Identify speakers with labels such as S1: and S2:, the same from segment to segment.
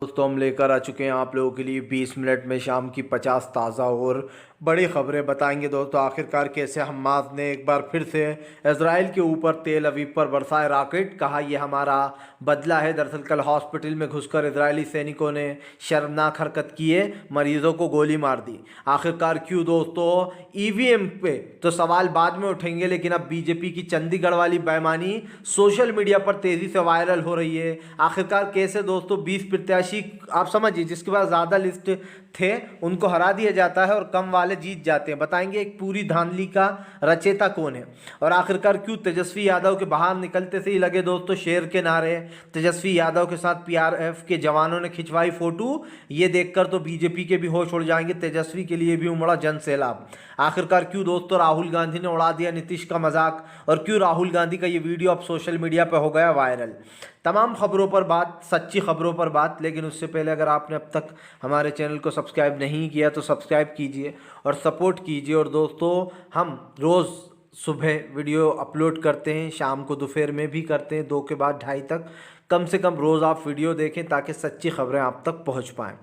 S1: दोस्तों हम लेकर आ चुके हैं आप लोगों के लिए 20 मिनट में शाम की 50 ताज़ा और बड़ी खबरें बताएंगे। दोस्तों आखिरकार कैसे हमास ने एक बार फिर से इजराइल के ऊपर तेल अवीव पर बरसाए रॉकेट, कहा यह हमारा बदला है। दरअसल कल हॉस्पिटल में घुसकर इजरायली सैनिकों ने शर्मनाक हरकत किए, मरीजों को गोली मार दी। आखिरकार क्यों दोस्तों? ईवीएम पे तो सवाल बाद में उठेंगे, लेकिन अब बीजेपी की चंडीगढ़ वाली बेईमानी सोशल मीडिया पर तेजी से वायरल हो रही है। आखिरकार कैसे दोस्तों 20 प्रत्याशी, आप समझिए, जिसके पास ज़्यादा लिस्ट थे उनको हरा दिया जाता है और कम वाले जीत जाते हैं। बताएंगे एक पूरी धांधली का रचेता कौन है, और आखिरकार क्यों तेजस्वी यादव के बाहर निकलते से ही लगे दोस्तों शेर के नारे। तेजस्वी यादव के साथ पीआरएफ के जवानों ने खिंचवाई फोटो, ये देखकर तो बीजेपी के भी होश उड़ जाएंगे, तेजस्वी के लिए भी उमड़ा जन सैलाब। आखिरकार क्यों दोस्तों राहुल गांधी ने उड़ा दिया नीतीश का मजाक, और क्यों राहुल गांधी का ये वीडियो अब सोशल मीडिया पर हो गया वायरल। तमाम खबरों पर बात, सच्ची खबरों पर बात। लेकिन उससे पहले अगर आपने अब तक हमारे चैनल को सब्सक्राइब नहीं किया तो सब्सक्राइब कीजिए और सपोर्ट कीजिए। और दोस्तों हम रोज़ सुबह वीडियो अपलोड करते हैं, शाम को दोपहर में भी करते हैं, 2 के बाद 2:30 तक। कम से कम रोज़ आप वीडियो देखें ताकि सच्ची खबरें आप तक पहुंच पाएँ।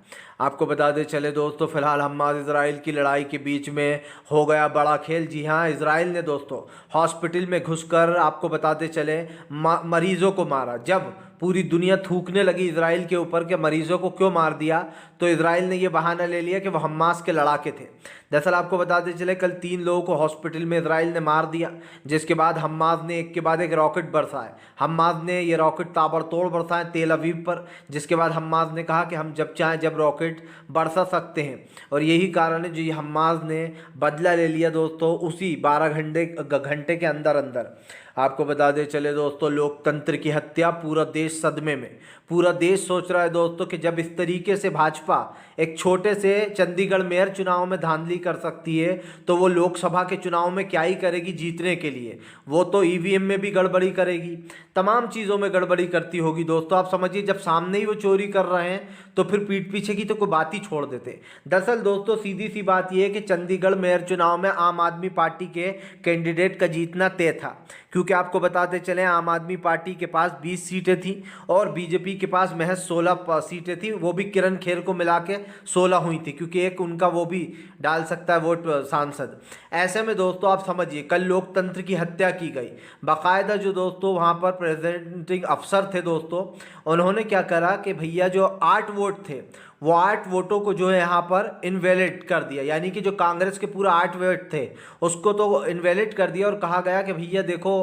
S1: आपको बता दें चले दोस्तों, फिलहाल हमास इजराइल की लड़ाई के बीच में हो गया बड़ा खेल। जी हाँ, इजराइल ने दोस्तों हॉस्पिटल में घुसकर, आपको बताते चले, मरीजों को मारा। जब पूरी दुनिया थूकने लगी इजराइल के ऊपर कि मरीजों को क्यों मार दिया, तो इजराइल ने यह बहाना ले लिया कि वह हमास के लड़ाके थे। दरअसल आपको बताते चले कल 3 लोगों को हॉस्पिटल में इजराइल ने मार दिया, जिसके बाद हमास ने एक के बाद एक रॉकेट बरसाए। हमास ने ये रॉकेट ताबड़तोड़ बरसाए तेल अवीव पर, जिसके बाद हमास ने कहा कि हम जब चाहें जब रॉकेट बरसा सकते हैं। और यही कारण है जो ये हमास ने बदला ले लिया दोस्तों उसी 12 घंटे के अंदर अंदर। आपको बता दें चले दोस्तों, लोकतंत्र की हत्या, पूरा देश सदमे में। पूरा देश सोच रहा है दोस्तों कि जब इस तरीके से भाजपा एक छोटे से चंडीगढ़ मेयर चुनाव में धांधली कर सकती है, तो वो लोकसभा के चुनाव में क्या ही करेगी जीतने के लिए। वो तो ईवीएम में भी गड़बड़ी करेगी, तमाम चीज़ों में गड़बड़ी करती होगी दोस्तों। आप समझिए जब सामने ही वो चोरी कर रहे हैं तो फिर पीठ पीछे की तो कोई बात ही छोड़ देते। दरअसल दोस्तों सीधी सी बात यह है कि चंडीगढ़ मेयर चुनाव में आम आदमी पार्टी के कैंडिडेट का जीतना तय था, क्योंकि आपको बताते चले आम आदमी पार्टी के पास 20 सीटें थी और बीजेपी के पास महज 16 सीटें थी। वो भी किरण खेर को मिला के 16 हुई थी, क्योंकि एक उनका वो भी डाल सकता है वोट सांसद। ऐसे में दोस्तों आप समझिए कल लोकतंत्र की हत्या की गई। बाकायदा जो दोस्तों वहाँ पर प्रेजेंटिंग अफसर थे दोस्तों, उन्होंने क्या करा कि भैया जो 8 वोट थे वो 8 वोटों को जो है यहाँ पर इनवैलिड कर दिया। यानी कि जो कांग्रेस के पूरा 8 वोट थे उसको तो इनवैलिड कर दिया और कहा गया कि भैया देखो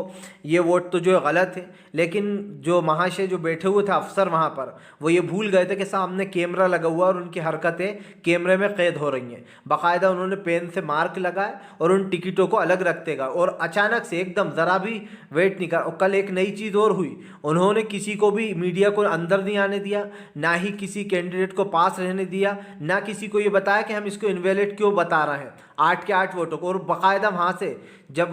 S1: ये वोट तो जो है गलत है। लेकिन जो महाशय जो बैठे हुए थे अफसर वहाँ पर, वो ये भूल गए थे कि सामने कैमरा लगा हुआ और उनकी हरकतें कैमरे में कैद हो रही हैं। बाकायदा उन्होंने पेन से मार्क लगाए और उन टिकटों को अलग रखते गए, और अचानक से एकदम ज़रा भी वेट नहीं कर। कल एक नई चीज़ और हुई, उन्होंने किसी को भी मीडिया को अंदर नहीं आने दिया, ना ही किसी कैंडिडेट को पास रहने दिया, ना किसी को ये बताया कि हम इसको इनवैलिड क्यों बता रहे हैं 8 के 8 वोटों को। और बाकायदा वहाँ से जब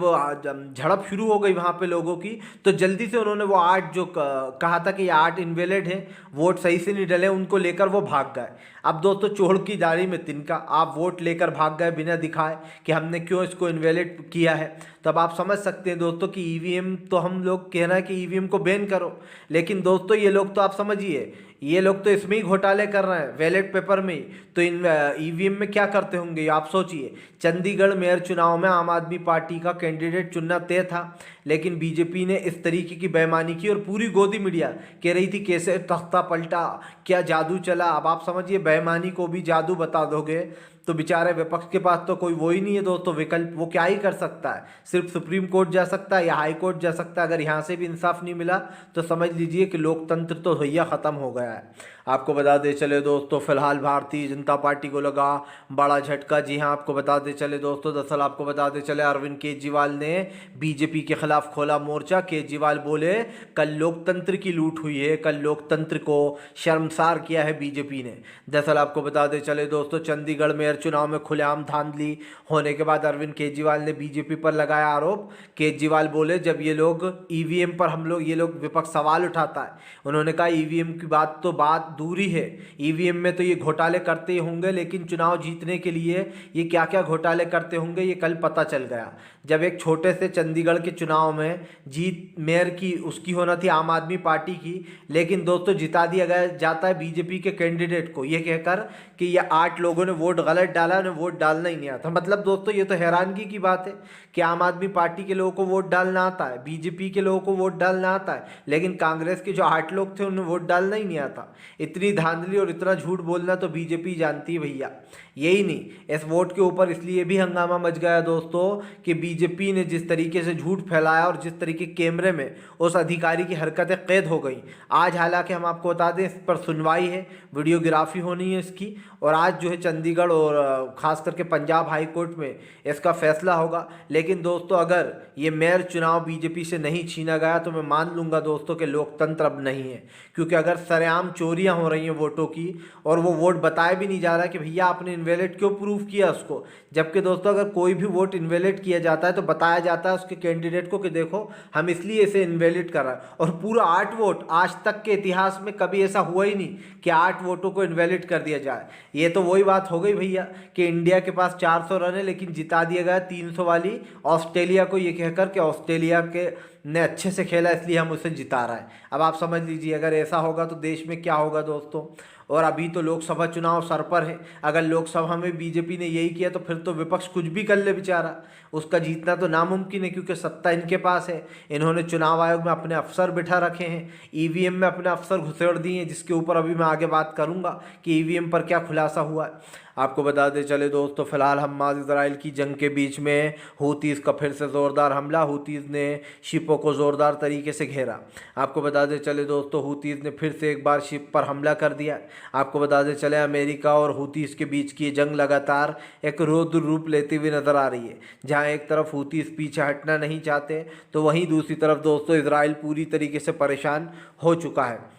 S1: झड़प शुरू हो गई वहाँ पे लोगों की, तो जल्दी से उन्होंने वो 8 जो कहा था कि ये 8 इनवैलिड है, वोट सही से नहीं डले, उनको लेकर वो भाग गए। अब दोस्तों चोर की दाढ़ी में तिनका, आप वोट लेकर भाग गए बिना दिखाए कि हमने क्यों इसको इनवैलिड किया है। तब आप समझ सकते हैं दोस्तों कि ईवीएम, तो हम लोग कह रहे हैं कि ईवीएम को बैन करो, लेकिन दोस्तों ये लोग तो आप समझिए ये लोग तो इसमें ही घोटाले कर रहे हैं, बैलेट पेपर में ही। तो इन ईवीएम में क्या करते होंगे आप सोचिए। चंडीगढ़ मेयर चुनाव में आम आदमी पार्टी का कैंडिडेट चुनना तय था, लेकिन बीजेपी ने इस तरीके की बेईमानी की और पूरी गोदी मीडिया कह रही थी कैसे तख्ता पलटा, क्या जादू चला। अब आप समझिए बेईमानी को भी जादू बता दोगे तो बेचारे विपक्ष के पास तो कोई वो ही नहीं है दोस्तों विकल्प। वो क्या ही कर सकता है, सिर्फ सुप्रीम कोर्ट जा सकता है या हाई कोर्ट जा सकता है। अगर यहाँ से भी इंसाफ नहीं मिला तो समझ लीजिए कि लोकतंत्र तो भैया ख़त्म हो गया है। आपको बता दे चले दोस्तों, फिलहाल भारतीय जनता पार्टी को लगा बड़ा झटका। जी हाँ, आपको बता दे चले दोस्तों, दरअसल आपको बता दे चले अरविंद केजरीवाल ने बीजेपी के खिलाफ खोला मोर्चा। केजरीवाल बोले कल लोकतंत्र की लूट हुई है, कल लोकतंत्र को शर्मसार किया है बीजेपी ने। दरअसल आपको बता दे चले दोस्तों, चंडीगढ़ मेयर चुनाव में खुलेआम धांधली होने के बाद अरविंद केजरीवाल ने बीजेपी पर लगाया आरोप। केजरीवाल बोले जब ये लोग ईवीएम पर ये लोग विपक्ष सवाल उठाता है, उन्होंने कहा ईवीएम की बात तो दूरी है। ईवीएम में तो ये घोटाले करते ही होंगे, लेकिन चुनाव जीतने के लिए ये क्या क्या घोटाले करते होंगे ये कल पता चल गया। जब एक छोटे से चंडीगढ़ के चुनाव में जीत मेयर की उसकी होना थी आम आदमी पार्टी की, लेकिन दोस्तों जिता दिया गया जाता है बीजेपी के कैंडिडेट को, ये कहकर कि ये 8 लोगों ने वोट गलत डाला, उन्हें वोट डालना ही नहीं आता। मतलब दोस्तों ये तो हैरानगी की बात है कि आम आदमी पार्टी के लोगों को वोट डालना आता है, बीजेपी के लोगों को वोट डालना आता है, लेकिन कांग्रेस के जो 8 लोग थे उन्हें वोट डालना ही नहीं आता। इतनी धांधली और इतना झूठ बोलना तो बीजेपी जानती है भैया। यही नहीं, इस वोट के ऊपर इसलिए भी हंगामा मच गया दोस्तों कि बीजेपी ने जिस तरीके से झूठ फैलाया और जिस तरीके कैमरे में उस अधिकारी की हरकतें कैद हो गई। आज हालांकि हम आपको बता दें इस पर सुनवाई है, वीडियोग्राफी होनी है इसकी, और आज जो है चंडीगढ़ और ख़ास करके पंजाब हाई कोर्ट में इसका फैसला होगा। लेकिन दोस्तों अगर ये मेयर चुनाव बीजेपी से नहीं छीना गया तो मैं मान लूँगा दोस्तों कि लोकतंत्र अब नहीं है, क्योंकि अगर सरेआम चोरियाँ हो रही हैं वोटों की और वो वोट बताया भी नहीं जा रहा कि भैया आपने इनवैलिड क्यों प्रूव किया उसको, जबकि दोस्तों अगर कोई भी वोट इनवैलिड किया जाता है तो बताया जाता है उसके कैंडिडेट को कि देखो हम इसलिए इसे इनवैलिड कर रहा है। और पूरा 8 वोट, आज तक के इतिहास में कभी ऐसा हुआ ही नहीं कि 8 वोटों को इनवैलिड कर दिया जाए। ये तो वही बात हो गई भैया कि इंडिया के पास 400 रन है लेकिन जिता दिया गया 300 वाली ऑस्ट्रेलिया को, ये कहकर के ऑस्ट्रेलिया के ने अच्छे से खेला इसलिए हम उसे जिता रहा है। अब आप समझ लीजिए अगर ऐसा होगा तो देश में क्या होगा दोस्तों। और अभी तो लोकसभा चुनाव सर पर है, अगर लोकसभा में बीजेपी ने यही किया तो फिर तो विपक्ष कुछ भी कर ले बेचारा, उसका जीतना तो नामुमकिन है, क्योंकि सत्ता इनके पास है। इन्होंने चुनाव आयोग में अपने अफसर बिठा रखे हैं, ईवीएम में अपने अफसर घुसेड़ दिए हैं, जिसके ऊपर अभी मैं आगे बात करूंगा कि ईवीएम पर क्या खुलासा हुआ है। आपको बता दें चले दोस्तों, फिलहाल हमास इजराइल की जंग के बीच में हूतीज़ का फिर से ज़ोरदार हमला, हूतीज़ ने शिपों को ज़ोरदार तरीके से घेरा। आपको बता दें चले दोस्तों, हूतीज़ ने फिर से एक बार शिप पर हमला कर दिया। आपको बता दें चले अमेरिका और हूतीज़ के बीच की जंग लगातार एक रौद्र रूप लेती हुई नज़र आ रही है, जहां एक तरफ हूतीज़ पीछे हटना नहीं चाहते तो वहीं दूसरी तरफ दोस्तों इजराइल पूरी तरीके से परेशान हो चुका है।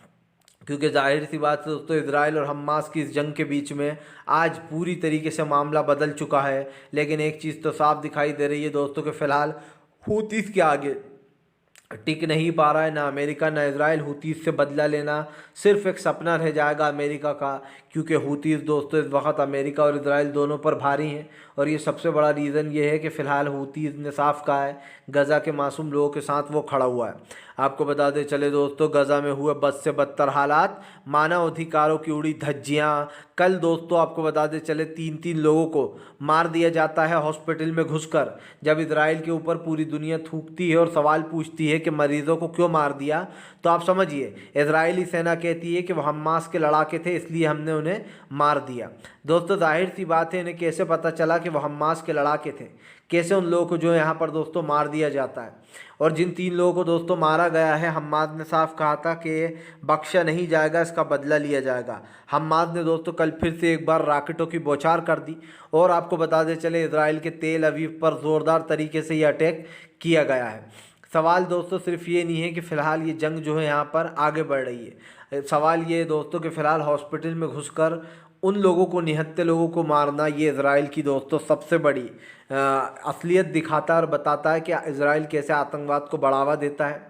S1: क्योंकि जाहिर सी बात है दोस्तों, इजराइल और हमास की इस जंग के बीच में आज पूरी तरीके से मामला बदल चुका है। लेकिन एक चीज़ तो साफ दिखाई दे रही है दोस्तों कि फ़िलहाल हूतीज़ के आगे टिक नहीं पा रहा है ना अमेरिका ना इजराइल। हूतीज़ से बदला लेना सिर्फ एक सपना रह जाएगा अमेरिका का, क्योंकि हूतीज़ दोस्तों इस वक्त अमेरिका और इजराइल दोनों पर भारी हैं। और ये सबसे बड़ा रीज़न ये है कि फ़िलहाल हूतीज़ ने साफ कहा है गज़ा के मासूम लोगों के साथ वो खड़ा हुआ है। आपको बता दें चले दोस्तों, गज़ा में हुए बद से बदतर हालात, मानव अधिकारों की उड़ी धज्जियाँ। कल दोस्तों आपको बता दें चले 3-3 लोगों को मार दिया जाता है हॉस्पिटल में घुसकर। जब इजराइल के ऊपर पूरी दुनिया थूकती है और सवाल पूछती है कि मरीजों को क्यों मार दिया, तो आप समझिए इजरायली सेना कहती है कि वह हमास के लड़ाके थे इसलिए हमने उन्हें मार दिया। दोस्तों जाहिर सी बात है, इन्हें कैसे पता चला कि वह हमास के लड़ाके थे, कैसे उन लोगों को जो यहाँ पर दोस्तों मार दिया जाता है। और जिन 3 लोगों को दोस्तों मारा गया है, हम्माद ने साफ कहा था कि बख्शा नहीं जाएगा, इसका बदला लिया जाएगा। हम्माद ने दोस्तों कल फिर से एक बार रॉकेटों की बौछार कर दी। और आपको बता दें चले इजराइल के तेल अवीव पर ज़ोरदार तरीके से ये अटैक किया गया है। सवाल दोस्तों सिर्फ ये नहीं है कि फ़िलहाल ये जंग जो है यहाँ पर आगे बढ़ रही है, सवाल ये है दोस्तों कि फ़िलहाल हॉस्पिटल में घुसकर उन लोगों को, निहत्थे लोगों को मारना, ये इजराइल की दोस्तों सबसे बड़ी असलियत दिखाता है और बताता है कि इजराइल कैसे आतंकवाद को बढ़ावा देता है।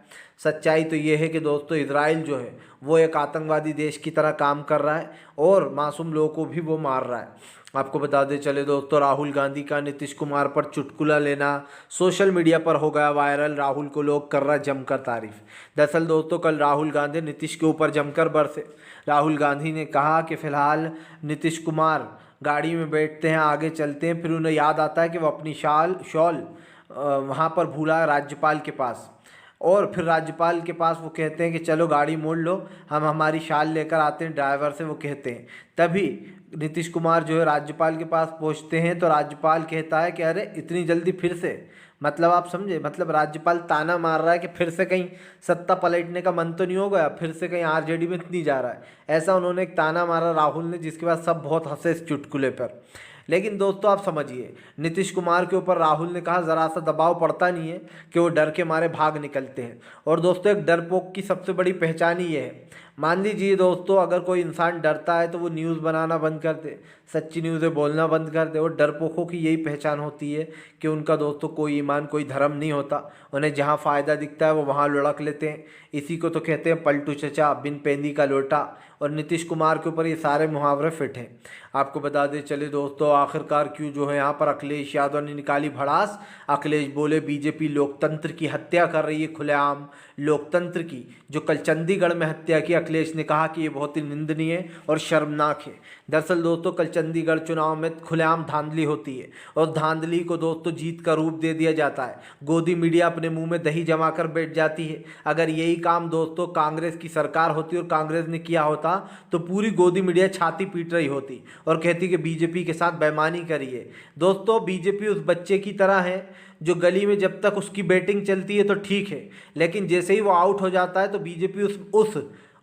S1: सच्चाई तो ये है कि दोस्तों इजराइल जो है वो एक आतंकवादी देश की तरह काम कर रहा है और मासूम लोगों को भी वो मार रहा है। आपको बता दें चले दोस्तों, राहुल गांधी का नीतीश कुमार पर चुटकुला लेना सोशल मीडिया पर हो गया वायरल। राहुल को लोग कर रहा जमकर तारीफ। दरअसल दोस्तों कल राहुल गांधी नीतीश के ऊपर जमकर बरसे। राहुल गांधी ने कहा कि फ़िलहाल नीतीश कुमार गाड़ी में बैठते हैं, आगे चलते हैं, फिर उन्हें याद आता है कि वो अपनी शॉल वहाँ पर भूला राज्यपाल के पास, और फिर राज्यपाल के पास वो कहते हैं कि चलो गाड़ी मोड़ लो, हम हमारी शाल लेकर आते हैं ड्राइवर से, वो कहते हैं। तभी नीतीश कुमार जो है राज्यपाल के पास पहुंचते हैं तो राज्यपाल कहता है कि अरे इतनी जल्दी फिर से, मतलब आप समझे, मतलब राज्यपाल ताना मार रहा है कि फिर से कहीं सत्ता पलटने का मन तो नहीं हो गया, फिर से कहीं आरजेडी में नहीं जा रहा है। ऐसा उन्होंने एक ताना मारा राहुल ने, जिसके बाद सब बहुत हंसे इस चुटकुले पर। लेकिन दोस्तों आप समझिए, नीतीश कुमार के ऊपर राहुल ने कहा ज़रा सा दबाव पड़ता नहीं है कि वो डर के मारे भाग निकलते हैं। और दोस्तों एक डरपोक की सबसे बड़ी पहचान ही ये है, मान लीजिए दोस्तों, अगर कोई इंसान डरता है तो वो न्यूज़ बनाना बंद कर दे, सच्ची न्यूज़ें बोलना बंद कर दे। और डरपोकों की यही पहचान होती है कि उनका दोस्तों कोई ईमान कोई धर्म नहीं होता। उन्हें जहाँ फ़ायदा दिखता है वो वहाँ लुढ़क लेते हैं। इसी को तो कहते हैं पलटू चचा बिन पेंदी का लोटा। और नीतीश कुमार के ऊपर ये सारे मुहावरे फिट हैं। आपको बता दें चले दोस्तों, आखिरकार क्यों जो है यहाँ पर अखिलेश यादव ने निकाली भड़ास। अखिलेश बोले बीजेपी लोकतंत्र की हत्या कर रही है, खुलेआम लोकतंत्र की। जो कल चंडीगढ़ में हत्या की, अखिलेश ने कहा कि ये बहुत ही निंदनीय और शर्मनाक है। दरअसल दोस्तों, कल चंडीगढ़ चुनाव में खुलेआम धांधली होती है और धांधली को दोस्तों जीत का रूप दे दिया जाता है। गोदी मीडिया अपने मुंह में दही जमा कर बैठ जाती है। अगर यही काम दोस्तों कांग्रेस की सरकार होती और कांग्रेस ने किया होता तो पूरी गोदी मीडिया छाती पीट रही होती और कहती कि बीजेपी के साथ बेईमानी करी है। दोस्तों, बीजेपी उस बच्चे की तरह है जो गली में जब तक उसकी बैटिंग चलती है तो ठीक है, लेकिन जैसे ही वो आउट हो जाता है तो बीजेपी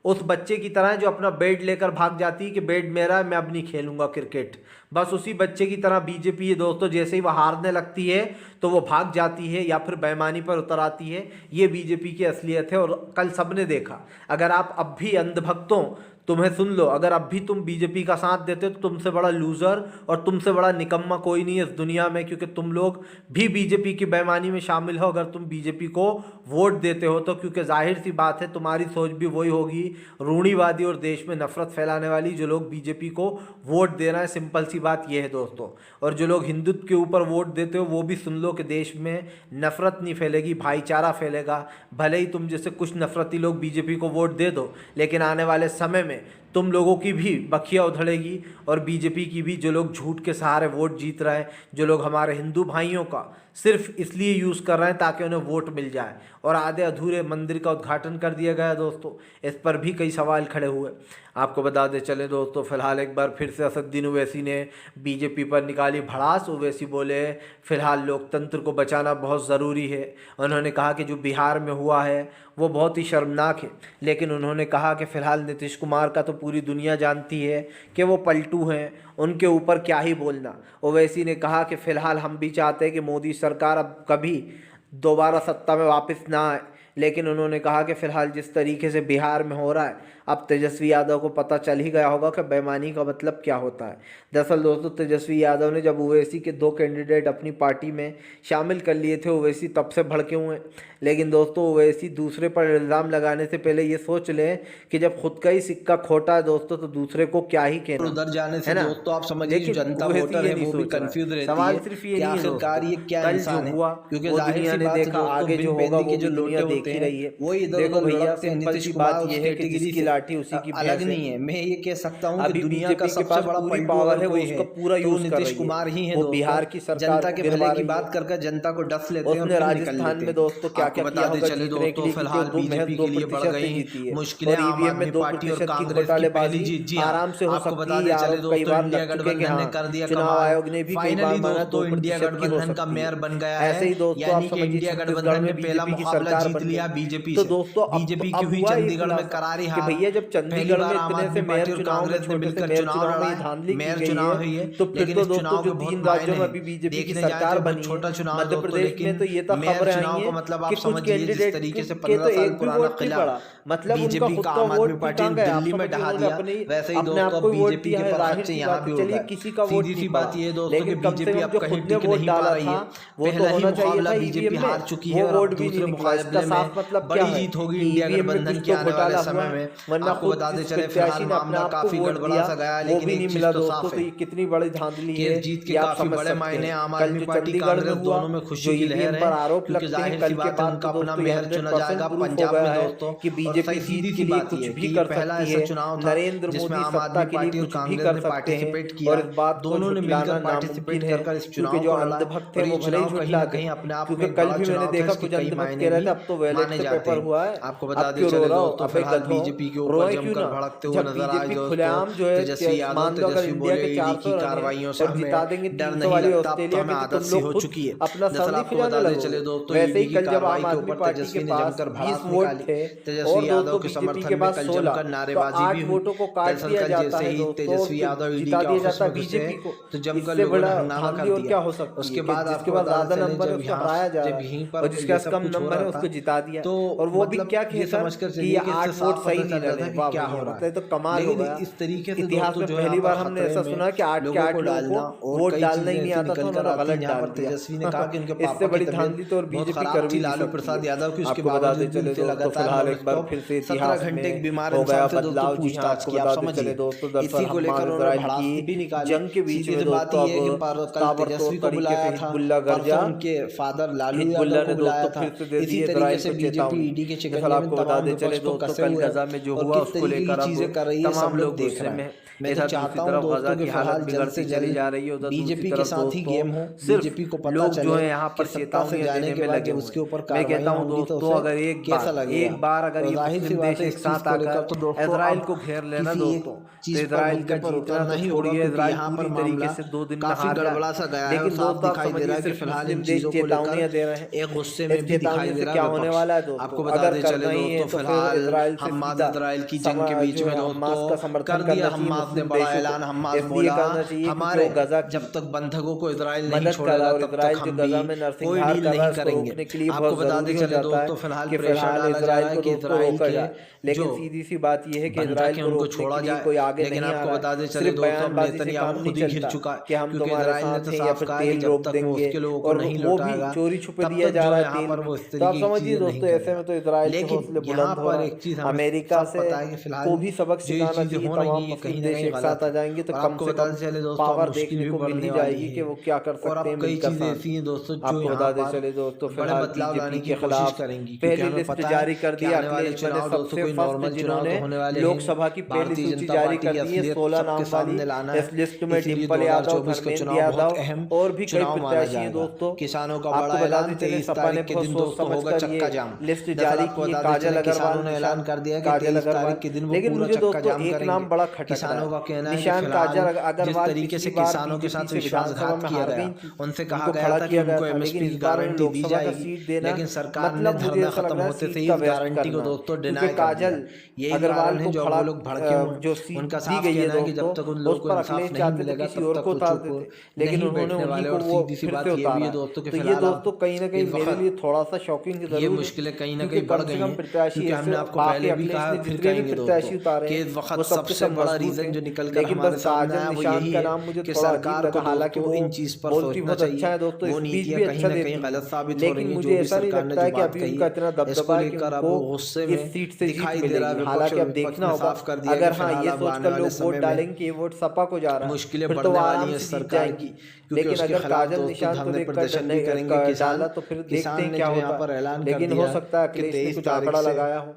S1: उस बच्चे की तरह है जो अपना बैट लेकर भाग जाती है कि बैट मेरा है, मैं अब नहीं खेलूंगा क्रिकेट। बस उसी बच्चे की तरह बीजेपी है दोस्तों, जैसे ही वो हारने लगती है तो वो भाग जाती है या फिर बेईमानी पर उतर आती है। ये बीजेपी की असलियत है और कल सबने देखा। अगर आप अब भी अंधभक्तों, तुम्हें सुन लो, अगर अब भी तुम बीजेपी का साथ देते हो तो तुमसे बड़ा लूज़र और तुमसे बड़ा निकम्मा कोई नहीं है इस दुनिया में, क्योंकि तुम लोग भी बीजेपी की बेईमानी में शामिल हो। अगर तुम बीजेपी को वोट देते हो तो क्योंकि जाहिर सी बात है तुम्हारी सोच भी वही होगी, रूढ़िवादी और देश में नफरत फैलाने वाली। जो लोग बीजेपी को वोट दे रहे हैं, सिंपल सी बात यह है दोस्तों। और जो लोग हिंदुत्व के ऊपर वोट देते हो वो भी सुन लो कि देश में नफरत नहीं फैलेगी, भाईचारा फैलेगा। भले ही तुम जैसे कुछ नफरती लोग बीजेपी को वोट दे दो, लेकिन आने वाले समय में तुम लोगों की भी बखिया उधड़ेगी और बीजेपी की भी। जो लोग झूठ के सहारे वोट जीत रहे हैं, जो लोग हमारे हिंदू भाइयों का सिर्फ इसलिए यूज़ कर रहे हैं ताकि उन्हें वोट मिल जाए, और आधे अधूरे मंदिर का उद्घाटन कर दिया गया दोस्तों, इस पर भी कई सवाल खड़े हुए। आपको बता दें चले दोस्तों, फिलहाल एक बार फिर से असदुद्दीन ओवैसी ने बीजेपी पर निकाली भड़ास। ओवैसी बोले फिलहाल लोकतंत्र को बचाना बहुत ज़रूरी है। उन्होंने कहा कि जो बिहार में हुआ है वो बहुत ही शर्मनाक है, लेकिन उन्होंने कहा कि फ़िलहाल नीतीश कुमार का तो पूरी दुनिया जानती है कि वो पलटू हैं, उनके ऊपर क्या ही बोलना। ओवैसी ने कहा कि फ़िलहाल हम भी चाहते हैं कि मोदी सरकार अब कभी दोबारा सत्ता में वापस ना आए, लेकिन उन्होंने कहा कि फ़िलहाल जिस तरीके से बिहार में हो रहा है, अब तेजस्वी यादव को पता चल ही गया होगा कि बेईमानी का मतलब क्या होता है। दरअसल दोस्तों, तेजस्वी यादव ने जब ओवैसी के 2 कैंडिडेट अपनी पार्टी में शामिल कर लिए थे, ओवैसी तब से भड़के हुए हैं। लेकिन दोस्तों, ओवैसी दूसरे पर इल्ज़ाम लगाने से पहले ये सोच लें कि जब खुद का ही सिक्का खोटा है दोस्तों तो दूसरे को क्या ही कहना।
S2: उधर जाने से दोस्तों आप समझिए जो जनता वोटर है वो भी कंफ्यूज रहती है।
S1: सवाल सिर्फ ये नहीं है
S2: आखिरकार ये क्या इंसान है,
S1: क्योंकि जाहिर सी बात है आगे जो होगा वो जो दुनिया देख ही रही है।
S2: वही
S1: देखो भैया, सिंपल सी बात ये है कि जिसकी लाठी उसी की
S2: अलग नहीं है। मैं ये कह सकता हूँ कि दुनिया का सबसे बड़ा पावर है वो उसका पूरा यूज नीतीश कुमार ही है।
S1: बिहार की सरकार
S2: जनता के भले की बात करके जनता को डस लेते हैं।
S1: राजस्थान में दोस्तों क्या क्या किया होगा जीतने के लिए,
S2: फिलहाल बीजेपी के लिए बढ़ गई मुश्किलें। आम आदमी पार्टी और कांग्रेस की पहली जीत जी
S1: आराम से हो सकती है।
S2: चले दोस्तों, इंडिया गठबंधन ने कर दिया
S1: चुनाव आयोग ने भी
S2: फाइनली दोस्तों इंडिया गठबंधन का मेयर बन गया है। ऐसे ही दोस्तों यानी कि इंडिया गठबंधन ने पहला मुकाबला जीत लिया बीजेपी से।
S1: दोस्तों
S2: बीजेपी की हुई चंडीगढ़ में करारी हार।
S1: भैया जब चंडीगढ़ में इतने से मेयर और कांग्रेस ने मिलकर चुनाव लड़ा,
S2: मेयर चुनाव है ये,
S1: तो फिर तो दोस्तों जो 3 राज्यों में अभी बीजेपी की सरकार बनी,
S2: छोटा चुनाव
S1: मध्य प्रदेश में तो ये तो खबर आई है
S2: मतलब
S1: कि
S2: आप
S1: कुछ कैंडिडेट
S2: तरीके से
S1: के तो एक भी वोट नहीं पड़ा। मतलब उनका
S2: बीजेपी
S1: खुद
S2: का
S1: का
S2: आम आदमी
S1: वोट
S2: पार्टी दिल्ली में ढहा दिया, वैसे ही दोस्तों बीजेपी के पक्ष से यहाँ भी होगा।
S1: किसी का वोट
S2: सीधी सी बात ये दोस्तों कि बीजेपी अब कहीं
S1: खुद ने
S2: टिक
S1: वोट
S2: नहीं पा
S1: डाला
S2: रही है।
S1: था वो तो
S2: पहला ही
S1: होना चाहिए
S2: मुकाबला
S1: था
S2: बीजेपी
S1: ईवीएम
S2: हार
S1: में,
S2: चुकी
S1: वो
S2: है और
S1: वोट
S2: अब
S1: भी
S2: दूसरे
S1: नहीं निकला। इसका
S2: मुकाबले में
S1: साफ मतलब क्या
S2: बड़ी
S1: है
S2: जीत होगी
S1: कि
S2: इंडिया
S1: ईवीएम में
S2: गठबंधन
S1: कुछ
S2: के
S1: तो
S2: आने वाले
S1: घोटाला
S2: समय
S1: हुआ,
S2: में।
S1: वरना
S2: आपको
S1: खुद
S2: बताते
S1: जिस
S2: चले
S1: प्रत्याशी
S2: फिलहाल
S1: ने अपने
S2: मामला
S1: आप को
S2: काफी
S1: वोट
S2: गड़बड़ा
S1: दिया
S2: सा गया,
S1: वो
S2: लेकिन
S1: भी
S2: एक
S1: नहीं
S2: चीज
S1: मिला
S2: तो
S1: दोस्तों।
S2: साफ
S1: तो
S2: है
S1: ये कितनी बड़ी धांधली
S2: कि
S1: है
S2: जीत के
S1: ये आप
S2: काफी
S1: समझ
S2: बड़े
S1: सकते
S2: मायने
S1: हैं।
S2: आम
S1: कल
S2: आदमी
S1: जो
S2: पार्टी
S1: चंडीगढ़ में
S2: कांग्रेस
S1: हुआ,
S2: दोनों में
S1: जो
S2: खुशी की
S1: ईवीएम
S2: लहर
S1: पर
S2: है,
S1: आरोप
S2: क्योंकि
S1: लगते हैं,
S2: जाहिर
S1: कल
S2: सी
S1: के
S2: बात है
S1: बाद
S2: उनका
S1: तो
S2: अपना
S1: दोस्तों ये
S2: मेयर चुना
S1: 100%
S2: जाएगा
S1: प्रूफ हो
S2: पंजाब
S1: गया
S2: में
S1: है
S2: दोस्तों।
S1: कि
S2: और
S1: बीजेपी
S2: सीधी
S1: जीत
S2: सी
S1: के लिए
S2: बात
S1: कुछ
S2: ये
S1: भी
S2: कि
S1: कर
S2: पहला
S1: सकती
S2: ऐसा
S1: है,
S2: चुनाव था
S1: नरेंद्र
S2: जिसमें
S1: मोदी
S2: आम
S1: सत्ता
S2: आदमी
S1: के लिए
S2: पार्टी और
S1: कुछ भी
S2: कांग्रेस
S1: कर
S2: ने
S1: सकते हैं
S2: पार्टिसिपेट
S1: और
S2: किया।
S1: इस बात को
S2: दोनों ने
S1: झुठलाना
S2: मिलकर पार्टिसिपेट
S1: नामुमकिन है,
S2: कर इस
S1: क्योंकि
S2: चुनाव
S1: जो
S2: को लड़ा।
S1: अंधभक्त
S2: और
S1: है
S2: ये
S1: वो भले ही
S2: चुनाव कहीं
S1: झुठला
S2: ना
S1: दे।
S2: कहीं अपने आप
S1: क्योंकि
S2: में
S1: कल
S2: बड़ा
S1: भी मैंने
S2: चुनाव था,
S1: देखा
S2: इसके
S1: कुछ
S2: कई
S1: अंधभक्त
S2: मायने
S1: कह रहे
S2: भी
S1: थे अब तो वैलेट
S2: माने
S1: से
S2: जाते
S1: पेपर
S2: हैं।
S1: हुआ है,
S2: आपको
S1: अब
S2: बताते
S1: क्यों रो
S2: चले
S1: रहा हो?
S2: दोस्तों,
S1: अबे
S2: फिलहाल
S1: गधो,
S2: बीजेपी के ऊपर
S1: रोए क्यों
S2: जमकर
S1: ना?
S2: भड़कते हुए
S1: जब
S2: नजर आए
S1: बीजेपी
S2: दोस्तों
S1: खुलेआम जो है
S2: तेजस्वी यादव।
S1: मान लो अगर
S2: तेजस्वी
S1: इंडिया
S2: बोले
S1: के
S2: ईडी
S1: 400
S2: की
S1: रन है
S2: कार्रवाइयों से
S1: और जिता
S2: हमें
S1: देंगे
S2: डर
S1: 300
S2: नहीं
S1: वाली
S2: लगता, अब तो
S1: ऑस्ट्रेलिया
S2: हमें
S1: की, तो
S2: आदत
S1: तुम
S2: सी
S1: लोग
S2: हो
S1: खुद
S2: चुकी है।
S1: अपना
S2: दरअसल
S1: सर नहीं
S2: आपको
S1: खिलाने
S2: बताते
S1: लगोगे।
S2: चले दोस्तों
S1: वैसे
S2: ईडी
S1: ही
S2: की
S1: कल जब
S2: कार्रवाई
S1: आम
S2: के
S1: आदमी
S2: ऊपर
S1: पार्टी के
S2: तेजस्वी ने
S1: पास
S2: जमकर
S1: 20
S2: भड़ास
S1: वोट
S2: निकाली।
S1: थे और
S2: तेजस्वी
S1: दोस्तों
S2: यादव के
S1: बीजेपी
S2: समर्थन
S1: के
S2: में
S1: पास
S2: कल
S1: 16,
S2: जमकर
S1: तो
S2: नारेबाजी
S1: 8
S2: भी हुई।
S1: वोटों को काट
S2: दरअसल
S1: दिया
S2: कल
S1: जाता
S2: जैसे
S1: है
S2: ही
S1: दोस्तों और
S2: तेजस्वी यादव ईडी
S1: जिता
S2: के
S1: दिया
S2: ऑफिस
S1: जाता
S2: में
S1: है
S2: घुसे
S1: बीजेपी को।
S2: तो जमकर
S1: इससे
S2: लोगों ने
S1: बड़ा
S2: हंगामा कर
S1: धांधली और
S2: दिया।
S1: क्या हो सकती
S2: उसके
S1: है कि
S2: बाद
S1: जिसके
S2: आपको
S1: पास
S2: बताते
S1: ज्यादा
S2: चले
S1: नंबर है
S2: जब
S1: उसका
S2: यहाँ
S1: हराया जा
S2: जब
S1: रहा
S2: यहीं
S1: है
S2: पर
S1: और जिसके
S2: ये
S1: पास
S2: सब
S1: कम
S2: कुछ हो
S1: नंबर
S2: रहा
S1: है
S2: था
S1: उसको जिता दिया।
S2: तो
S1: और वो भी
S2: मतलब
S1: क्या
S2: ये
S1: कहकर
S2: समझ कर
S1: कि
S2: चलिए
S1: ये
S2: कि इससे
S1: 8 वोट
S2: साफ
S1: सही
S2: पता
S1: नहीं
S2: चल था कि क्या हो रहा है।
S1: तो कमाल हो गया।
S2: इस तरीके से
S1: इतिहास में पहली बार हमने ऐसा सुना कि 8 के 8 लोगों को वोट डालना ही नहीं आता था, उन्होंने गलत डाल दिया।
S2: तेजस्वी ने कहा कि उनके पापा
S1: इससे बड़ी धांधली तो और बीजेपी कर भी
S2: लालू प्रसाद यादव की, उसके
S1: आपको बताते
S2: बावजूद
S1: चले
S2: उनसे
S1: दोस्तों फिलहाल एक बार फिर से
S2: 17 घंटे एक बीमार इंसान से दोस्तों पूछताछ की। आप समझिए
S1: दोस्तों
S2: इसी को लेकर उन्होंने भड़ास भी निकाली।
S1: जंग के बीच में
S2: बात ये है कि कल तेजस्वी को बुलाया था, परसों उनके फादर लालू यादव को बुलाया था। इसी तरीके से बीजेपी ईडी के शिकंजे में तमाम विपक्ष को कसे हुए और किस तरीके की चीजें कर रही है सब लोग देख रहे हैं। मैं तो चाहता हूँ दोस्तों कि फिलहाल जल्द से जल्द बीजेपी के साथ ही गेम हो, बीजेपी को पता चले यहाँ पर सत्ता से जाने के बाद उसके ऊपर कार्रवाई होगी तो उसे कैसा लगेगा।
S1: एक बार अगर
S2: जाहिर सी बात है, एक साथ आकर
S1: इजराइल को घेर लेना दोस्तों,
S2: इजराइल का जीतना नहीं होगा, क्योंकि यहाँ पर मामला काफी गड़बड़ा सा गया है और साफ दिखाई दे रहा है कि फिलहाल इन चीजों को लेकर एक गुस्से में भी दिखाई दे रहा है।
S1: क्या होने वाला है दोस्तों,
S2: आपको बता दें चले दोस्तों, फिलहाल हमास इजराइल की जंग के बीच में दोस्तों कर दिया हमास ने बड़ा ऐलान। हमास बोला हमारे जब तक बंधकों को इजराइल नहीं छोड़ेगा तब तक हम भी कोई डील नहीं करेंगे। आपको बता दें चले दोस्तों, फिलहाल प्रेशर डाला जा रहा है कि इजराइल के
S1: लेकिन सीधी सी बात यह है कि इजराइल
S2: उनको छोड़ा जाए, कोई आगे लेकिन आपको बता दें चले दोस्तों, नेतन्याहू खुद ही घिर चुका है क्योंकि इजराइल ने तो साफ कहा कि जब तक वो उसके लोगों को नहीं लौटाएगा
S1: चोरी छुपे दिया जा रहा है
S2: पर वो
S1: तो आप समझिए दोस्तों, ऐसे में तो इजराइल के हौसले बुलंद हो रहे हैं। अमेरिका से को भी सबक सिखाना चाहिए, तमाम
S2: कहीं
S1: देश एक साथ आ जाएंगे तो कम से कम पावर देखने को मिल जाएगी कि वो क्या कर सकते हैं।
S2: कई चीजें ऐसी हैं दोस्तों जो
S1: आपको बता दें चले दोस्तों, फिलहाल बीजेपी के खिलाफ पहली लिस्ट जारी कर दिया अखिलेश ने सबसे फर्स्ट जिन्होंने लोकसभा की पहली सूची जारी कर दी है 16 नाम वाली। इस लिस्ट में डिम्पल यादव, धर्मेंद्र यादव और भी कई प्रत्याशी हैं दोस्तों।
S2: किसानों का बड़ा ऐलान 23 तारीख के दिन दोस्तों होगा चक्का जाम।
S1: लिस्ट जारी की काजल अग्रवाल ने ऐलान कर दिया कि 23 तारीख के दिन वो पूरा चक्का जाम करेंगे। एक नाम बड़ा खटक
S2: किसानों का कहना है
S1: निशान काजल अग्रवाल
S2: जिस तरीके से किसानों के साथ विश्वासघात किया गया, उनसे कहा गया था कि उनको एमएसपी की गारंटी दी जाएगी, लेकिन सरकार ने धरना खत्म होते से इस गारंटी को दोस्तों डिनाई कर दिया। यही कारण है जो वो लोग भड़के हुए। उनका साफ कहना है कि जब तक उन लोगों को इंसाफ नहीं मिलेगा तब तक वो चुप
S1: लेकिन
S2: नहीं बैठने वाले। और सीधी सी बात ये भी है दोस्तों कि
S1: ये दोस्तों कहीं ना कहीं मेरे लिए थोड़ा सा शॉकिंग जरूर है।
S2: ये मुश्किलें कहीं ना कहीं बढ़ गई हैं क्योंकि हमने आपको पहले भी कहा, फिर कहेंगे दोस्तों कि इस वक्त सबसे बड़ा रीजन जो निकल कर हमारे सामने आया वो यही है कि सरकार को हालांकि वो इन चीज पर सोचना चाहिए। वो नीतियां कहीं ना कहीं गलत साबित हो रही हैं। जो भी सरकार ने जो बात कही है इसको लेकर अब वो गुस्से में दिखाई दे रहा है।
S1: हालांकि अब देखना होगा
S2: साफ कर दिया
S1: अगर हाँ ये सोचकर लोग वोट डालेंगे कि वोट सपा को जा रहा है,
S2: मुश्किलें बढ़ने वाली हैं सरकार की।
S1: लेकिन अगर काजल निशान को देखकर
S2: प्रदर्शन भी करेंगे
S1: डाला तो फिर देखते हैं क्या होता है। लेकिन हो सकता है अखिलेश ने कुछ आंकड़ा लगाया हो,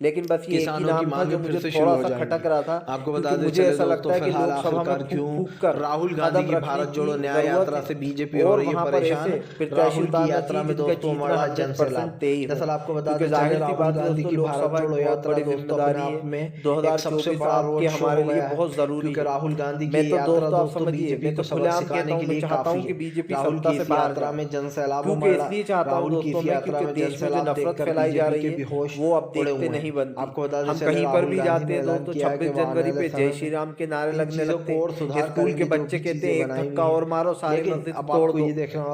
S1: लेकिन बस ये
S2: किसानों की मांग
S1: जो मुझे थोड़ा सा खटक रहा था।
S2: आपको बता दें
S1: मुझे ऐसा लगता है कि
S2: फिलहाल
S1: लोकसभा
S2: आखिरकार
S1: में क्यों
S2: राहुल गांधी की भारत जोड़ो न्याय यात्रा से बीजेपी हो रही है परेशान। राहुल की यात्रा में दोस्तों हमारा जनसैलाब। दरअसल आपको बता दें राहुल गांधी की भारत जोड़ो यात्रा दोस्तों अपने आप में 2024 बड़ा रोड शो हमारे लिए बहुत जरूरी है। राहुल गांधी की यात्रा दोस्तों बीजेपी को सबक सिखाने के लिए काफी है। राहुल की इस यात्रा में जनसैलाब उमड़ा। राहुल की इस यात्रा में जनसैलाब देखकर बीजेपी के बेहोश
S1: वो अब देखते नहीं बनते। आपको बता दें हम कहीं पर भी जाते हैं दोस्तों 26 जनवरी पे जय श्री राम के नारे लगने लगते हैं। स्कूल के बच्चे कहते हैं एक धक्का और मारो सारी मस्जिद तोड़ दो,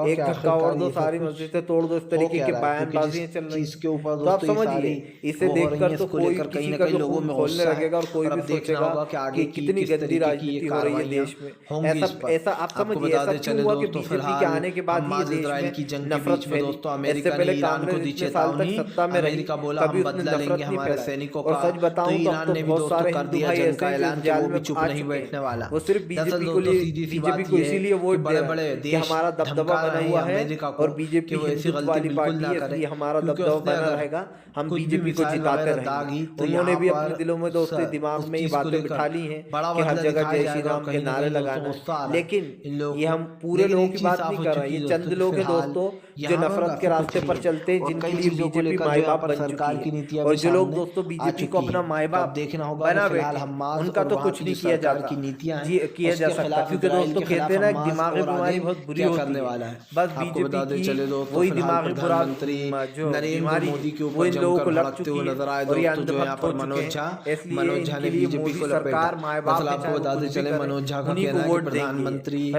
S1: एक धक्का और दो सारी मस्जिदें तोड़ दो। इस तरीके की बयानबाजियां चल रही हैं। तो आप समझिए इसे देखकर तो कोई किसी का लोगों में खोलने लगेगा और कोई भी सोचेगा कि कितनी गंदी राजनीति हो रही है देश में। ऐसा आप समझिए ऐसा क्यों हुआ कि बीजेपी के आने के बाद ही देश में नफरत फैली। इससे पहले कांग्रेस ने साल तक सत्ता में रही, कभी उसने नफरत नहीं फैलाई। और सच बताऊं तो ईरान ने भी बहुत सारे कर दिया जंग का ऐलान कि वो भी चुप नहीं बैठने वाला। वो सिर्फ बीजेपी को इसीलिए वोट दे रहे हैं कि हमारा दबदबा बना हुआ है और बीजेपी हिंदुत्व वाली पार्टी है, इसलिए हमारा दबदबा बना रहेगा, हम बीजेपी को जिताते रहेंगे। उन्होंने भी अपने दिलों में दोस्तों दिमाग में ये बातें बिठा ली हैं कि हर जगह जय श्री राम के नारे लगाना। लेकिन ये हम पूरे लोगों की बात नहीं कर रहे हैं, ये चंद लोग हैं दोस्तों जो नफरत के रास्ते पर चलते हैं, जिनके लिए बीजेपी माई बाप बन चुकी है। और जो लोग दोस्तों बीजेपी को अपना माई बाप
S2: देखना होगा
S1: बना बैठे उनका तो कुछ नहीं किया जाता, किया जा सकता, क्योंकि दोस्तों कहते हैं ना दिमागी बीमारी बहुत बुरी होने वाला है। बस बीजेपी की वही दिमागी जो बीमारी वो इन लोगों को लग चुकी है और ये अंधभक्त हो चुके हैं। इसलिए इनके लिए मोदी सरकार माई बाप
S2: आपको बताते चले मनोज झा का कहना है कि प्रधानमंत्री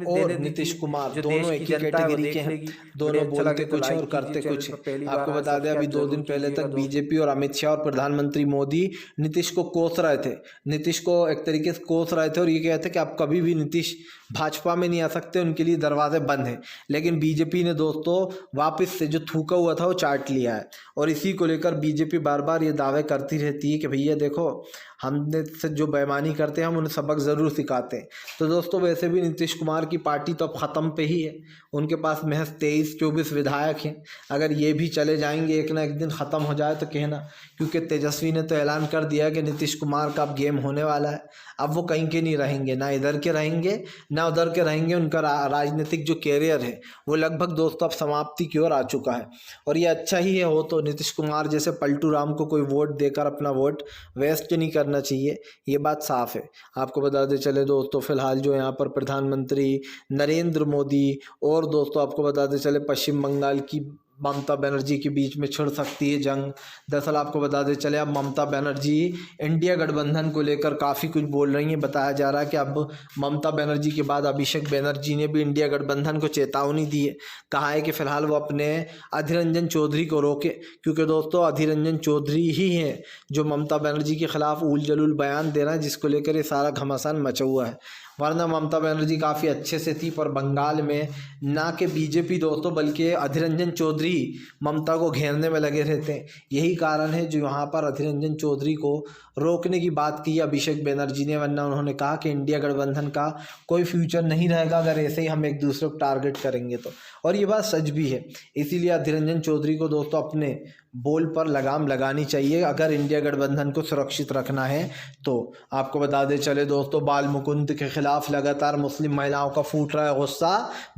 S2: और नीतीश कुमार दोनों एक ही कैटेगरी के हैं, दोनों बोलते कुछ और करते कुछ। आपको बता दें अभी 2 दिन पहले तक बीजेपी और अमित शाह शाह और प्रधानमंत्री मोदी नीतीश को कोस रहे थे, नीतीश को एक तरीके से कोस रहे थे और ये कहते थे कि आप कभी भी नीतीश भाजपा में नहीं आ सकते, उनके लिए दरवाजे बंद हैं। लेकिन बीजेपी ने दोस्तों वापस से जो थूका हुआ था वो चाट लिया है और इसी को लेकर बीजेपी बार बार ये दावे करती रहती है कि भैया देखो हमने से जो बेईमानी करते हैं हम उन्हें सबक ज़रूर सिखाते हैं। तो दोस्तों वैसे भी नीतीश कुमार की पार्टी तो अब ख़त्म पे ही है, उनके पास महज 23-24 विधायक हैं। अगर ये भी चले जाएंगे एक ना एक दिन ख़त्म हो जाए तो कहना, क्योंकि तेजस्वी ने तो ऐलान कर दिया कि नीतीश कुमार का अब गेम होने वाला है। अब वो कहीं के नहीं रहेंगे, ना इधर के रहेंगे ना उधर के रहेंगे। उनका राजनीतिक जो कैरियर है वो लगभग दोस्तों अब समाप्ति की ओर आ चुका है और ये अच्छा ही है। हो तो नीतीश कुमार जैसे पलटू राम को कोई वोट देकर अपना वोट वेस्ट नहीं करना चाहिए, ये बात साफ है। आपको बताते चले दोस्तों फिलहाल जो यहाँ पर प्रधानमंत्री नरेंद्र मोदी और दोस्तों आपको बताते चले पश्चिम बंगाल की ममता बनर्जी के बीच में छिड़ सकती है जंग। दरअसल आपको बताते चले अब ममता बनर्जी इंडिया गठबंधन को लेकर काफ़ी कुछ बोल रही हैं। बताया जा रहा है कि अब ममता बनर्जी के बाद अभिषेक बनर्जी ने भी इंडिया गठबंधन को चेतावनी दी है। कहा है कि फ़िलहाल वो अपने अधीर रंजन चौधरी को रोके, क्योंकि दोस्तों अधीर रंजन चौधरी ही हैं जो ममता बनर्जी के खिलाफ उल जलूल बयान दे रहे हैं, जिसको लेकर ये सारा घमासान मचा हुआ है। वरना ममता बनर्जी काफ़ी अच्छे से थी, पर बंगाल में ना कि बीजेपी दोस्तों बल्कि अधीर रंजन चौधरी ममता को घेरने में लगे रहते हैं। यही कारण है जो यहाँ पर अधीर रंजन चौधरी को रोकने की बात की अभिषेक बनर्जी ने, वरना उन्होंने कहा कि इंडिया गठबंधन का कोई फ्यूचर नहीं रहेगा अगर ऐसे ही हम एक दूसरे को टारगेट करेंगे तो। और ये बात सच भी है, इसीलिए अधीर रंजन चौधरी को दोस्तों अपने बोल पर लगाम लगानी चाहिए अगर इंडिया गठबंधन को सुरक्षित रखना है तो। आपको बता दें चले दोस्तों बाल मुकुंद के खिलाफ लगातार मुस्लिम महिलाओं का फूट रहा है गुस्सा।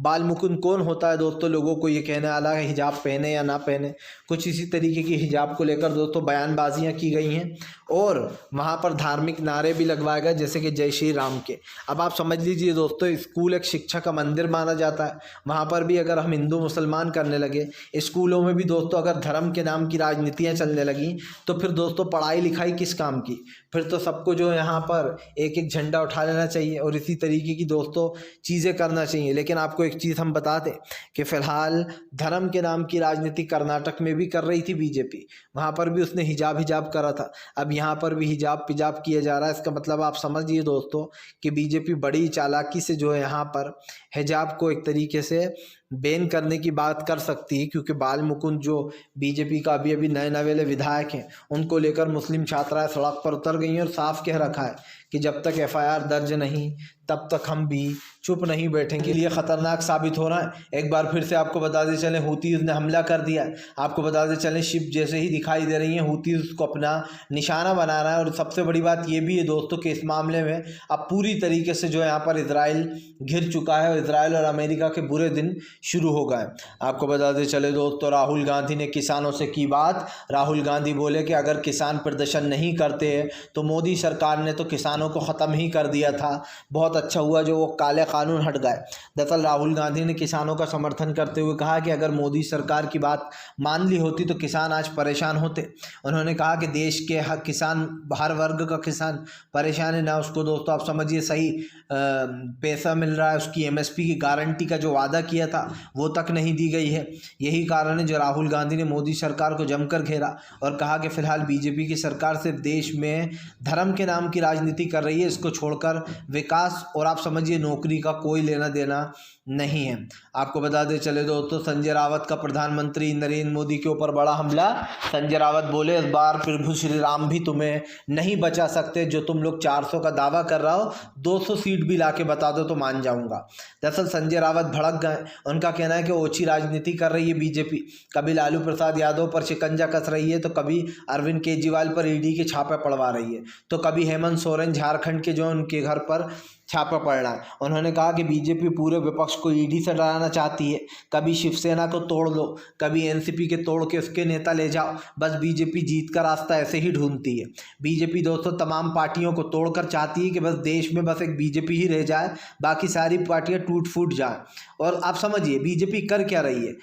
S2: बाल मुकुंद कौन होता है दोस्तों, लोगों को ये कहने वाला है हिजाब पहने या ना पहने, कुछ इसी तरीके की हिजाब को लेकर दोस्तों बयानबाजियां की गई हैं और वहाँ पर धार्मिक नारे भी लगवाए गए जैसे कि जय श्री राम के। अब आप समझ लीजिए दोस्तों स्कूल एक शिक्षा का मंदिर माना जाता है, वहाँ पर भी अगर हम हिंदू मुसलमान करने लगे, स्कूलों में भी दोस्तों अगर धर्म के नाम की राजनीतियाँ चलने लगी तो फिर दोस्तों पढ़ाई लिखाई किस काम की। फिर तो सबको जो यहाँ पर एक एक झंडा उठा लेना चाहिए और इसी तरीके की दोस्तों चीज़ें करना चाहिए। लेकिन आपको एक चीज़ हम बता दें कि फ़िलहाल धर्म के नाम की राजनीति कर्नाटक में भी कर रही थी बीजेपी, वहाँ पर भी उसने हिजाब करा था। अब यहाँ पर भी हिजाब पिजाब किया जा रहा है। इसका मतलब आप समझिए दोस्तों कि बीजेपी बड़ी चालाकी से जो है यहाँ पर हिजाब को एक तरीके से बैन करने की बात कर सकती है, क्योंकि बाल मुकुंद जो बीजेपी का अभी नए नवेले विधायक हैं उनको लेकर मुस्लिम छात्राएं सड़क पर उतर गई हैं और साफ कह रखा है कि जब तक एफआईआर दर्ज नहीं तब तक हम भी चुप नहीं बैठेंगे। लिए ख़तरनाक साबित हो रहा है। एक बार फिर से आपको बताते चलें हूतीज़ ने हमला कर दिया है। आपको बताते चलें शिप जैसे ही दिखाई दे रही हैं हूतीज़ को अपना निशाना बना रहा है। और सबसे बड़ी बात ये भी है दोस्तों कि इस मामले में अब पूरी तरीके से जो यहाँ पर इजराइल घिर चुका है और इजराइल और अमेरिका के बुरे दिन शुरू हो गए। आपको बताते चले दोस्तों राहुल गांधी ने किसानों से की बात। राहुल गांधी बोले कि अगर किसान प्रदर्शन नहीं करते हैं तो मोदी सरकार ने तो किसानों को ख़त्म ही कर दिया था, बहुत अच्छा हुआ जो वो काले कानून हट गए। दरअसल राहुल गांधी ने किसानों का समर्थन करते हुए कहा कि अगर मोदी सरकार की बात मान ली होती तो किसान आज परेशान होते। उन्होंने कहा कि देश के हर किसान, हर वर्ग का किसान परेशान है, ना उसको दोस्तों आप समझिए सही पैसा मिल रहा है, उसकी एमएसपी की गारंटी का जो वादा किया था वो तक नहीं दी गई है। यही कारण है जो राहुल गांधी ने मोदी सरकार को जमकर घेरा और कहा कि फिलहाल बीजेपी की सरकार सिर्फ देश में धर्म के नाम की राजनीति कर रही है, इसको छोड़कर विकास और आप समझिए नौकरी का कोई लेना देना नहीं है। आपको बता दें चले दोस्तों संजय रावत का प्रधानमंत्री नरेंद्र मोदी के ऊपर बड़ा हमला। संजय रावत बोले इस बार प्रभु श्री राम भी तुम्हें नहीं बचा सकते, जो तुम लोग 400 का दावा कर रहा हो 200 सीट भी लाके बता दो तो मान जाऊंगा। दरअसल संजय रावत भड़क गए। उनका कहना है कि ओछी राजनीति कर रही है बीजेपी, कभी लालू प्रसाद यादव पर शिकंजा कस रही है तो कभी अरविंद केजरीवाल पर ईडी के छापे पड़वा रही है, तो कभी हेमंत सोरेन झारखंड के जो उनके घर पर छापा पड़ रहा है। उन्होंने कहा कि बीजेपी पूरे विपक्ष को ईडी से डराना चाहती है, कभी शिवसेना को तोड़ लो, कभी एनसीपी के तोड़ के उसके नेता ले जाओ, बस बीजेपी जीत का रास्ता ऐसे ही ढूंढती है। बीजेपी दोस्तों तमाम पार्टियों को तोड़कर चाहती है कि बस देश में बस एक बीजेपी ही रह जाए, बाकी सारी पार्टियां टूट फूट जाए। और आप समझिए बीजेपी कर क्या रही है,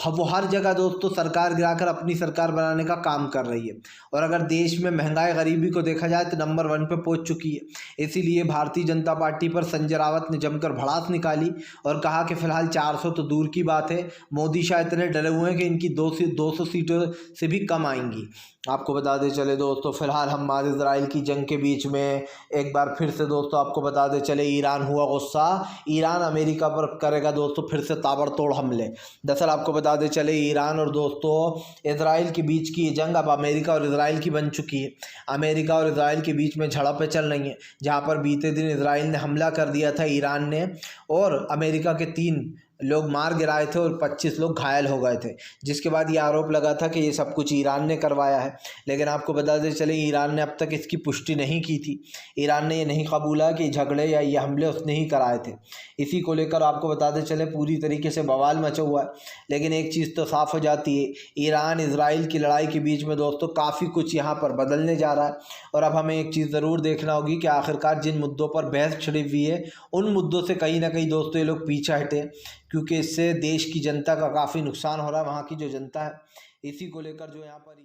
S2: वो हर जगह दोस्तों सरकार गिराकर अपनी सरकार बनाने का काम कर रही है। और अगर देश में महंगाई गरीबी को देखा जाए तो नंबर 1 पे पहुंच चुकी है। इसीलिए भारतीय जनता पार्टी पार्टी पर संजय रावत ने जमकर भड़ास निकाली और कहा कि फिलहाल 400 तो दूर की बात है, मोदी शायद इतने डरे हुए हैं कि इनकी 200 सीटों से भी कम आएंगी। आपको बता दें चले दोस्तों, फिलहाल हमास इजराइल की जंग के बीच में एक बार फिर से दोस्तों आपको बता दें चले, ईरान हुआ गुस्सा, ईरान अमेरिका पर करेगा दोस्तों फिर से ताबड़तोड़ हमले। दरअसल आपको बता दें चले, ईरान और दोस्तों इजराइल के बीच की ये जंग अब अमेरिका और इजराइल की बन चुकी है। अमेरिका और इजराइल के बीच में झड़पें चल रही हैं, जहाँ पर बीते दिन इजराइल ने हमला कर दिया था ईरान ने, और अमेरिका के 3 लोग मार गिराए थे और 25 लोग घायल हो गए थे, जिसके बाद ये आरोप लगा था कि ये सब कुछ ईरान ने करवाया है। लेकिन आपको बताते चले, ईरान ने अब तक इसकी पुष्टि नहीं की थी। ईरान ने ये नहीं कबूला कि झगड़े या ये हमले उसने ही कराए थे। इसी को लेकर आपको बताते चले पूरी तरीके से बवाल मचा हुआ है। लेकिन एक चीज़ तो साफ़ हो जाती है, ईरान इजराइल की लड़ाई के बीच में दोस्तों काफ़ी कुछ यहाँ पर बदलने जा रहा है। और अब हमें एक चीज़ ज़रूर देखना होगी कि आखिरकार जिन मुद्दों पर बहस छिड़ी हुई है, उन मुद्दों से कहीं ना कहीं दोस्तों ये लोग पीछे हटे, क्योंकि इससे देश की जनता का काफ़ी नुकसान हो रहा है, वहाँ की जो जनता है। इसी को लेकर जो यहाँ पर